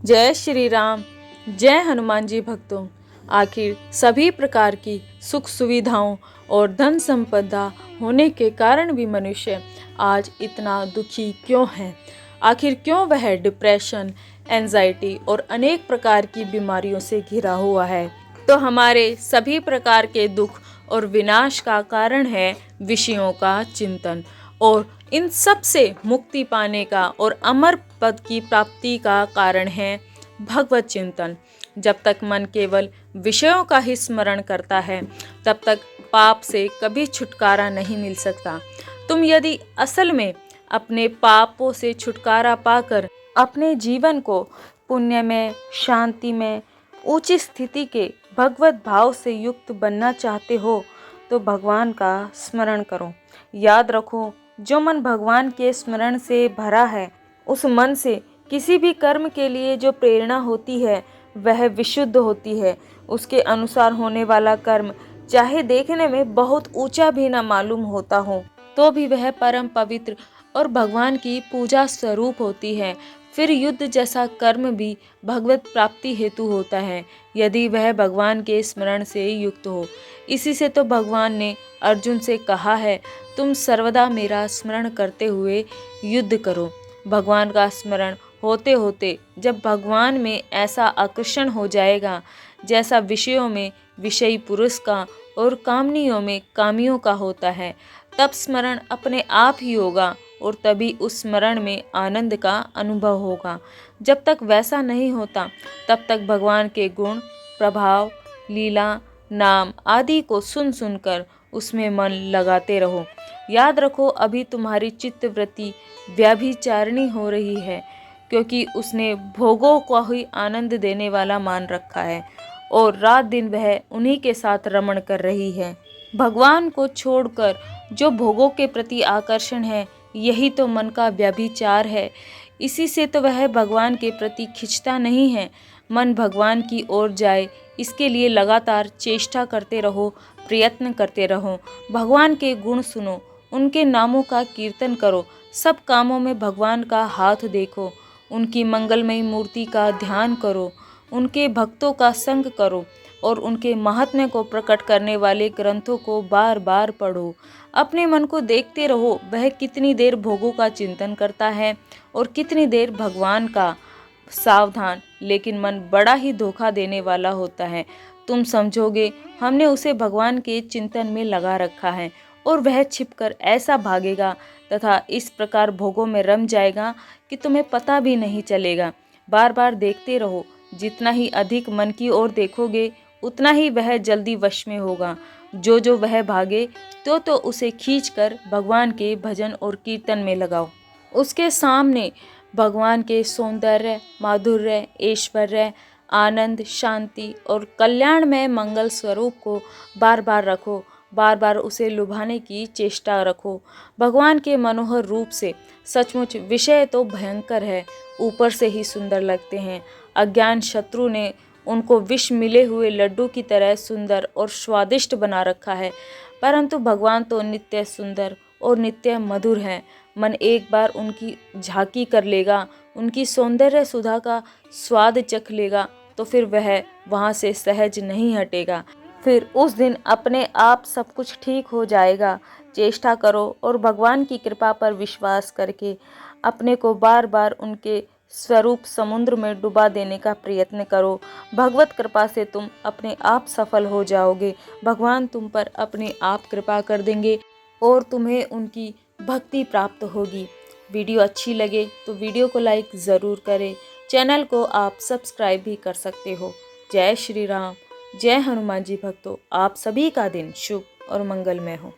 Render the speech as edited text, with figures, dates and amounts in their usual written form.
जय श्री राम। जय हनुमान जी भक्तों। आखिर सभी प्रकार की सुख सुविधाओं और धन संपदा होने के कारण भी मनुष्य आज इतना दुखी क्यों है? आखिर क्यों वह डिप्रेशन, एंजाइटी और अनेक प्रकार की बीमारियों से घिरा हुआ है? तो हमारे सभी प्रकार के दुख और विनाश का कारण है विषयों का चिंतन, और इन सब से मुक्ति पाने का और अमर पद की प्राप्ति का कारण है भगवत चिंतन। जब तक मन केवल विषयों का ही स्मरण करता है, तब तक पाप से कभी छुटकारा नहीं मिल सकता। तुम यदि असल में अपने पापों से छुटकारा पाकर अपने जीवन को पुण्य में, शांति में, ऊंची स्थिति के भगवत भाव से युक्त बनना चाहते हो, तो भगवान का स्मरण करो। याद रखो, जो मन भगवान के स्मरण से भरा है, उस मन से किसी भी कर्म के लिए जो प्रेरणा होती है वह विशुद्ध होती है। उसके अनुसार होने वाला कर्म चाहे देखने में बहुत ऊंचा भी न मालूम होता हो, तो भी वह परम पवित्र और भगवान की पूजा स्वरूप होती है। फिर युद्ध जैसा कर्म भी भगवत प्राप्ति हेतु होता है, यदि वह भगवान के स्मरण से युक्त हो। इसी से तो भगवान ने अर्जुन से कहा है, तुम सर्वदा मेरा स्मरण करते हुए युद्ध करो। भगवान का स्मरण होते होते जब भगवान में ऐसा आकर्षण हो जाएगा जैसा विषयों में विषयी पुरुष का और कामनियों में कामियों का होता है, तब स्मरण अपने आप ही होगा और तभी उस स्मरण में आनंद का अनुभव होगा। जब तक वैसा नहीं होता, तब तक भगवान के गुण, प्रभाव, लीला, नाम आदि को सुन सुनकर उसमें मन लगाते रहो। याद रखो, अभी तुम्हारी चित्तवृत्ति व्यभिचारिणी हो रही है, क्योंकि उसने भोगों को ही आनंद देने वाला मान रखा है और रात दिन वह उन्हीं के साथ रमण कर रही है। भगवान को छोड़कर जो भोगों के प्रति आकर्षण है, यही तो मन का व्यभिचार है। इसी से तो वह भगवान के प्रति खिंचता नहीं है। मन भगवान की ओर जाए, इसके लिए लगातार चेष्टा करते रहो, प्रयत्न करते रहो। भगवान के गुण सुनो, उनके नामों का कीर्तन करो, सब कामों में भगवान का हाथ देखो, उनकी मंगलमयी मूर्ति का ध्यान करो, उनके भक्तों का संग करो और उनके महात्म्य को प्रकट करने वाले ग्रंथों को बार बार पढ़ो। अपने मन को देखते रहो, वह कितनी देर भोगों का चिंतन करता है और कितनी देर भगवान का। सावधान, लेकिन मन बड़ा ही धोखा देने वाला होता है। तुम समझोगे हमने उसे भगवान के चिंतन में लगा रखा है, और वह छिपकर ऐसा भागेगा तथा इस प्रकार भोगों में रम जाएगा कि तुम्हें पता भी नहीं चलेगा। बार बार देखते रहो, जितना ही अधिक मन की ओर देखोगे, उतना ही वह जल्दी वश में होगा। जो वह भागे, तो उसे खींचकर भगवान के भजन और कीर्तन में लगाओ। उसके सामने भगवान के सौंदर्य, माधुर्य, ऐश्वर्य, आनंद, शांति और कल्याण में मंगल स्वरूप को बार बार रखो। बार बार उसे लुभाने की चेष्टा रखो। भगवान के मनोहर रूप से सचमुच विषय तो भयंकर है, ऊपर से ही सुंदर लगते हैं। अज्ञान शत्रु ने उनको विष मिले हुए लड्डू की तरह सुंदर और स्वादिष्ट बना रखा है, परंतु भगवान तो नित्य सुंदर और नित्य मधुर है। मन एक बार उनकी झांकी कर लेगा, उनकी सौंदर्य सुधा का स्वाद चख लेगा, तो फिर वह वहाँ से सहज नहीं हटेगा। फिर उस दिन अपने आप सब कुछ ठीक हो जाएगा। चेष्टा करो और भगवान की कृपा पर विश्वास करके अपने को बार बार उनके स्वरूप समुद्र में डुबा देने का प्रयत्न करो। भगवत कृपा से तुम अपने आप सफल हो जाओगे। भगवान तुम पर अपने आप कृपा कर देंगे और तुम्हें उनकी भक्ति प्राप्त होगी। वीडियो अच्छी लगे तो वीडियो को लाइक ज़रूर करें। चैनल को आप सब्सक्राइब भी कर सकते हो। जय श्री राम। जय हनुमान जी भक्तों। आप सभी का दिन शुभ और मंगलमय हो।